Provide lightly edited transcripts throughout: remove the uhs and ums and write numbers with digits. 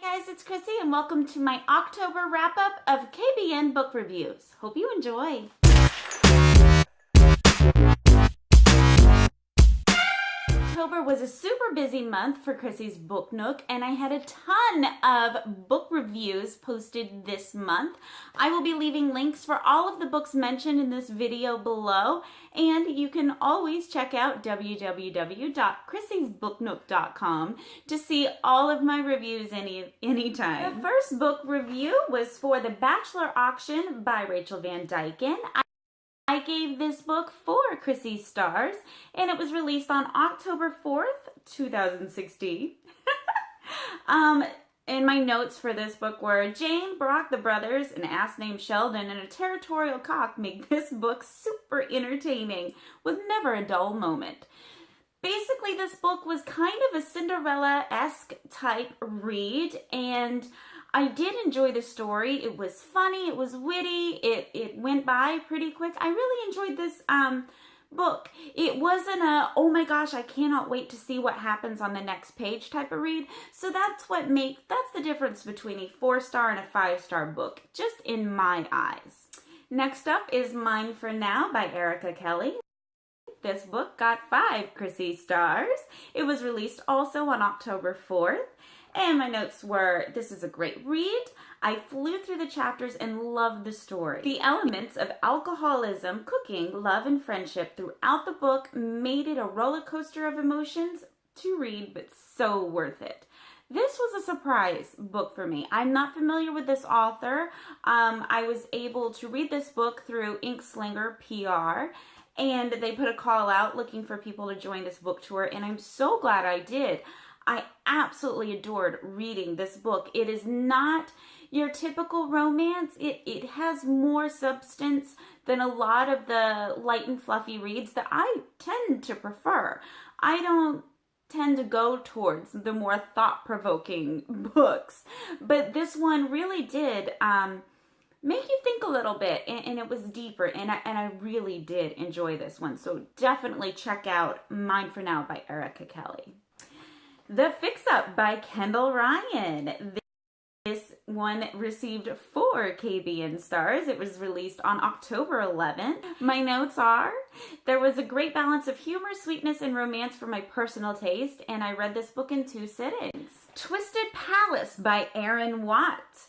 Hey guys, it's Chrissy and welcome to my October wrap-up of KBN book reviews. Hope you enjoy. October was a super busy month for Chrissy's Book Nook, and I had a ton of book reviews posted this month. I will be leaving links for all of the books mentioned in this video below, and you can always check out www.KrissysBookNook.com to see all of my reviews anytime. The first book review was for The Bachelor Auction by Rachel Van Dyken. I gave this book 4 Chrissy stars, and it was released on October 4th, 2016. And my notes for this book were, Jane, Brock, the brothers, an ass named Sheldon, and a territorial cock make this book super entertaining, with never a dull moment. Basically, this book was kind of a Cinderella-esque type read, and I did enjoy the story. It was funny, it was witty, it went by pretty quick. I really enjoyed this book. It wasn't a, oh my gosh, I cannot wait to see what happens on the next page type of read. So that's the difference between a 4-star and a 5-star book, just in my eyes. Next up is Mine for Now by Erica Kelly. This book got 5 Chrissy stars. It was released also on October 4th. And my notes were, this is a great read. I flew through the chapters and loved the story. The elements of alcoholism, cooking, love, and friendship throughout the book made it a roller coaster of emotions to read, but so worth it. This was a surprise book for me. I'm not familiar with this author. I was able to read this book through Inkslinger PR, and they put a call out looking for people to join this book tour, and I'm so glad I did. I absolutely adored reading this book. It is not your typical romance. It has more substance than a lot of the light and fluffy reads that I tend to prefer. I don't tend to go towards the more thought-provoking books, but this one really did make you think a little bit, and it was deeper, and I really did enjoy this one. So definitely check out Mine for Now by Erica Kelly. The Fix-Up by Kendall Ryan. This one received 4 KBN stars. It was released on October 11th. My notes are, there was a great balance of humor, sweetness, and romance for my personal taste, and I read this book in 2 sittings. Twisted Palace by Aaron Watt.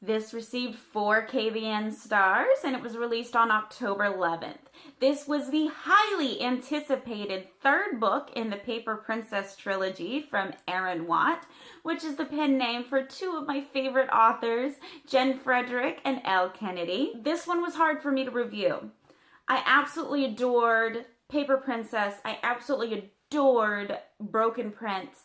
This received 4 KBN stars, and it was released on October 11th. This was the highly anticipated 3rd book in the Paper Princess trilogy from Aaron Watt, which is the pen name for 2 of my favorite authors, Jen Frederick and Elle Kennedy. This one was hard for me to review. I absolutely adored Paper Princess. I absolutely adored Broken Prince.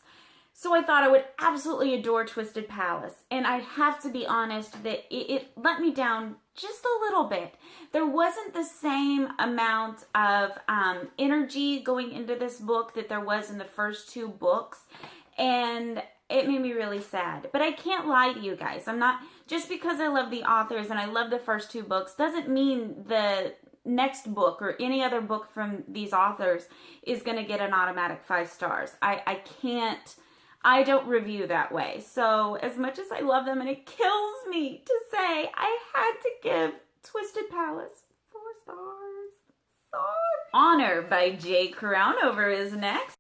So I thought I would absolutely adore Twisted Palace, and I have to be honest that it let me down just a little bit. There wasn't the same amount of energy going into this book that there was in the first 2 books, and it made me really sad. But I can't lie to you guys. I'm not, just because I love the authors and I love the first 2 books doesn't mean the next book or any other book from these authors is going to get an automatic 5 stars. I don't review that way. So as much as I love them, and it kills me to say, I had to give Twisted Palace 4 stars. Sorry. Honor by Jay Crownover is next.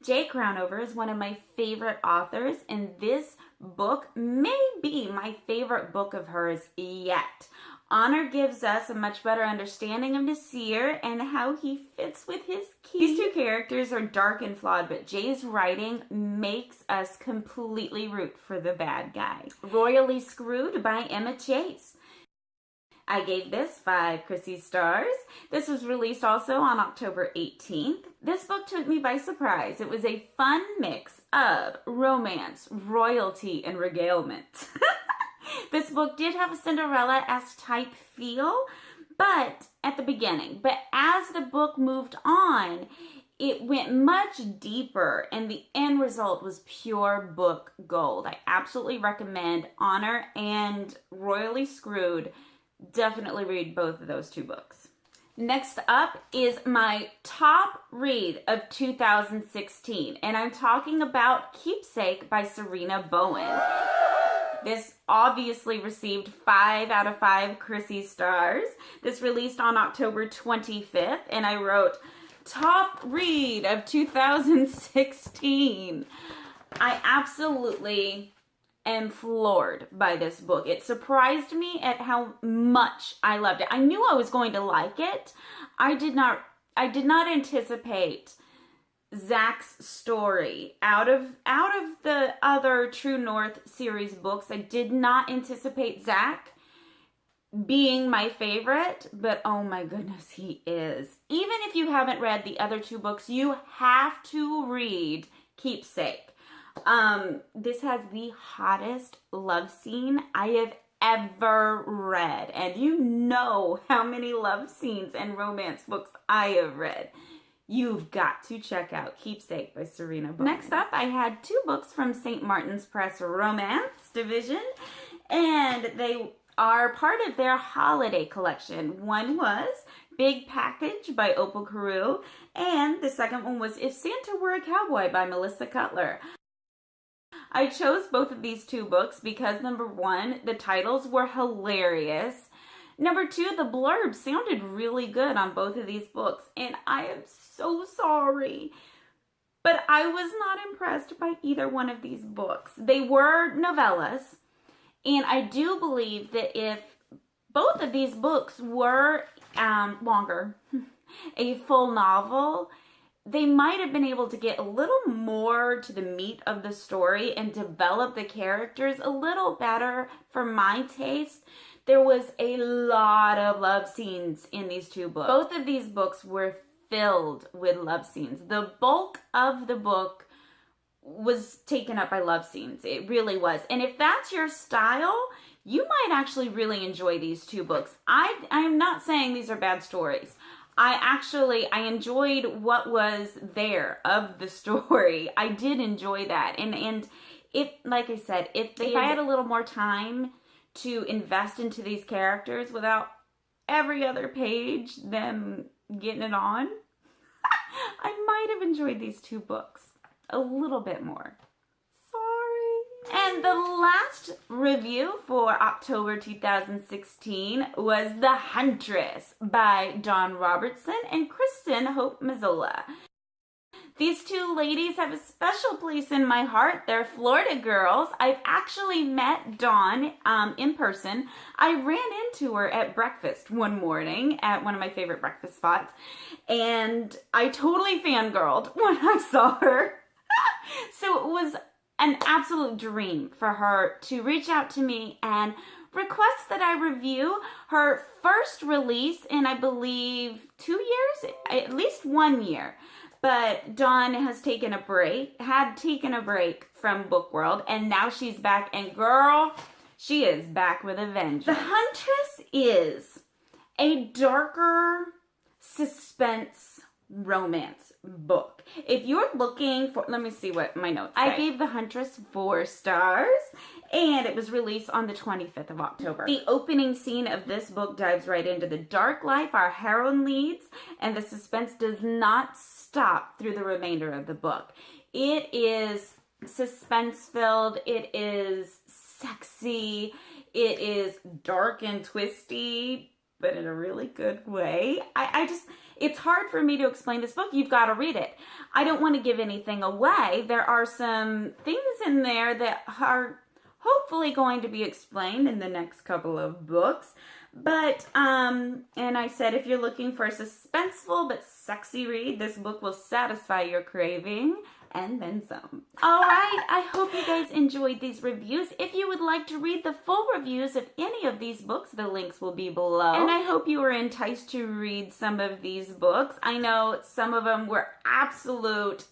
Jay Crownover is one of my favorite authors, and this book may be my favorite book of hers yet. Honor gives us a much better understanding of Nasir and how he fits with his key. These 2 characters are dark and flawed, but Jay's writing makes us completely root for the bad guy. Royally Screwed by Emma Chase. I gave this 5 Chrissy stars. This was released also on October 18th. This book took me by surprise. It was a fun mix of romance, royalty, and regalement. This book did have a Cinderella-esque type feel, but at the beginning. But as the book moved on, it went much deeper, and the end result was pure book gold. I absolutely recommend Honor and Royally Screwed. Definitely read both of those 2 books. Next up is my top read of 2016, and I'm talking about Keepsake by Serena Bowen. This obviously received 5 out of 5 Chrissy stars. This released on October 25th, and I wrote, top read of 2016. I absolutely am floored by this book. It surprised me at how much I loved it. I knew I was going to like it. I did not anticipate Zach's story. Out of the other True North series books, I did not anticipate Zach being my favorite, but oh my goodness, he is. Even if you haven't read the other 2 books, you have to read Keepsake. This has the hottest love scene I have ever read, and you know how many love scenes and romance books I have read. You've got to check out Keepsake by Serena Bowen. Next up, I had 2 books from St. Martin's Press Romance Division, and they are part of their holiday collection. One was Big Package by Opal Carew, and the second one was If Santa Were a Cowboy by Melissa Cutler. I chose both of these 2 books because, number 1, the titles were hilarious. Number 2, the blurb sounded really good on both of these books, and I am so sorry, but I was not impressed by either one of these books. They were novellas, and I do believe that if both of these books were longer, a full novel, they might have been able to get a little more to the meat of the story and develop the characters a little better for my taste. There was a lot of love scenes in these 2 books. Both of these books were filled with love scenes. The bulk of the book was taken up by love scenes. It really was. And if that's your style, you might actually really enjoy these 2 books. I'm not saying these are bad stories. I enjoyed what was there of the story. I did enjoy that. And if, like I said, if I had a little more time to invest into these characters without every other page them getting it on, I might have enjoyed these 2 books a little bit more. And the last review for October 2016 was The Huntress by Dawn Robertson and Kristen Hope Mazzola. These 2 ladies have a special place in my heart. They're Florida girls. I've actually met Dawn in person. I ran into her at breakfast one morning at one of my favorite breakfast spots, and I totally fangirled when I saw her. So it was an absolute dream for her to reach out to me and request that I review her first release in, I believe, 2 years, at least 1 year. But Dawn had taken a break from Book World, and now she's back, and girl, she is back with a vengeance. The Huntress is a darker suspense romance book. If you're looking for, let me see what my notes say. I gave The Huntress 4 stars, and it was released on the 25th of October. The opening scene of this book dives right into the dark life our heroine leads, and the suspense does not stop through the remainder of the book. It is suspense-filled, it is sexy, it is dark and twisty, but in a really good way. It's hard for me to explain this book. You've got to read it. I don't want to give anything away. There are some things in there that are hopefully going to be explained in the next couple of books. But, and I said if you're looking for a suspenseful but sexy read, this book will satisfy your craving and then some. Alright, I hope you guys enjoyed these reviews. If you would like to read the full reviews of any of these books, the links will be below. And I hope you were enticed to read some of these books. I know some of them were absolute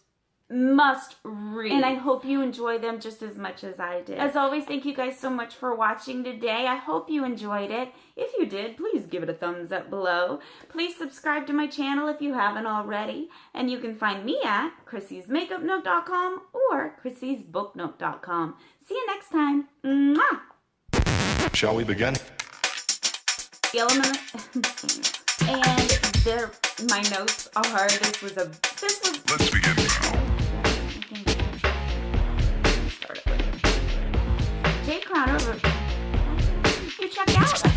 must read, and I hope you enjoy them just as much as I did. As always, thank you guys so much for watching today. I hope you enjoyed it. If you did, please give it a thumbs up below. Please subscribe to my channel if you haven't already, and you can find me at KrissysMakeupNote.com or KrissysBookNote.com. See you next time. Mwah! Shall we begin? The element And there, my notes are, this was. Let's begin now. Jay Crowder, you check out.